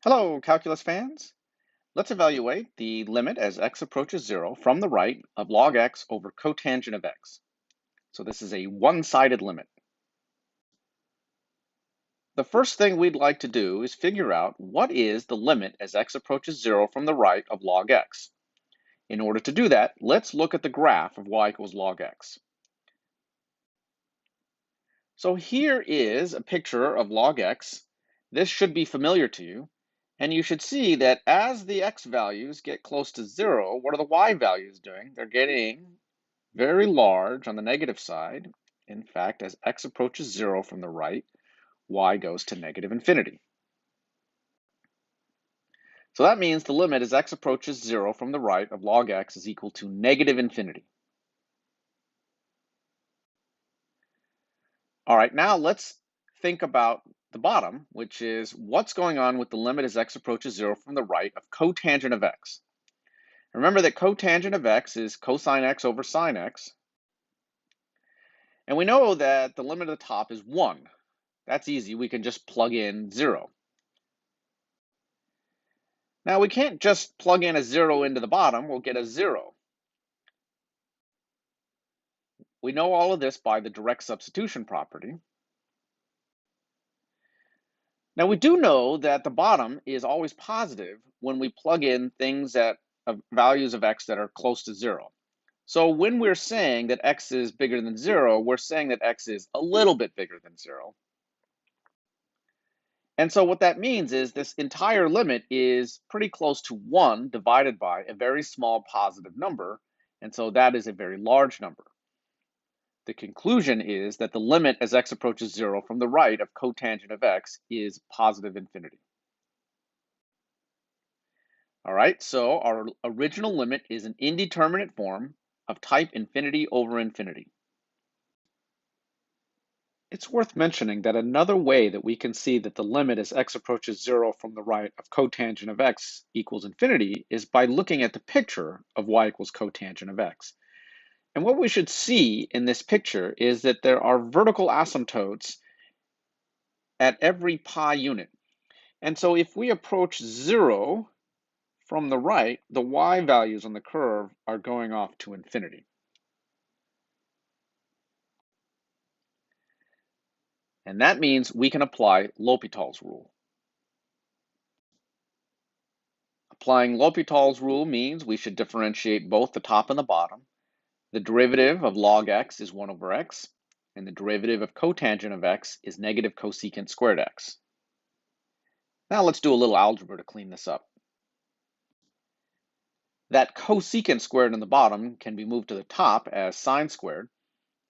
Hello, calculus fans. Let's evaluate the limit as x approaches 0 from the right of log x over cotangent of x. So this is a one-sided limit. The first thing we'd like to do is figure out what is the limit as x approaches 0 from the right of log x. In order to do that, let's look at the graph of y equals log x. So here is a picture of log x. This should be familiar to you. And you should see that as the x values get close to 0, what are the y values doing? They're getting very large on the negative side. In fact, as x approaches 0 from the right, y goes to negative infinity. So that means the limit as x approaches 0 from the right of log x is equal to negative infinity. All right, now let's think about the bottom, which is what's going on with the limit as x approaches 0 from the right of cotangent of x. Remember that cotangent of x is cosine x over sine x. And we know that the limit at the top is 1. That's easy. We can just plug in 0. Now, we can't just plug in a 0 into the bottom. We'll get a 0. We know all of this by the direct substitution property. Now, we do know that the bottom is always positive when we plug in things that values of x that are close to 0. So when we're saying that x is bigger than 0, we're saying that x is a little bit bigger than 0. And so what that means is this entire limit is pretty close to 1 divided by a very small positive number, and so that is a very large number. The conclusion is that the limit as x approaches 0 from the right of cotangent of x is positive infinity. All right, so our original limit is an indeterminate form of type infinity over infinity. It's worth mentioning that another way that we can see that the limit as x approaches 0 from the right of cotangent of x equals infinity is by looking at the picture of y equals cotangent of x. And what we should see in this picture is that there are vertical asymptotes at every pi unit. And so if we approach 0 from the right, the y values on the curve are going off to infinity. And that means we can apply L'Hopital's rule. Applying L'Hopital's rule means we should differentiate both the top and the bottom. The derivative of log x is 1 over x, and the derivative of cotangent of x is negative cosecant squared x. Now let's do a little algebra to clean this up. That cosecant squared in the bottom can be moved to the top as sine squared,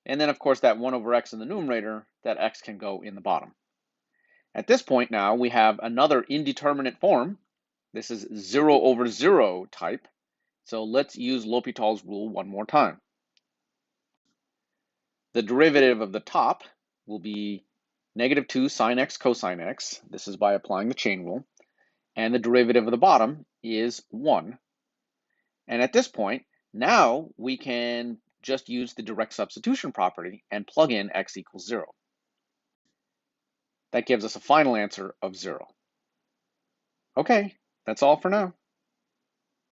and then of course that 1 over x in the numerator, that x can go in the bottom. At this point now we have another indeterminate form. This is 0 over 0 type, so let's use L'Hopital's rule one more time. The derivative of the top will be negative 2 sine x cosine x. This is by applying the chain rule. And the derivative of the bottom is 1. And at this point, now we can just use the direct substitution property and plug in x equals 0. That gives us a final answer of 0. Okay, that's all for now.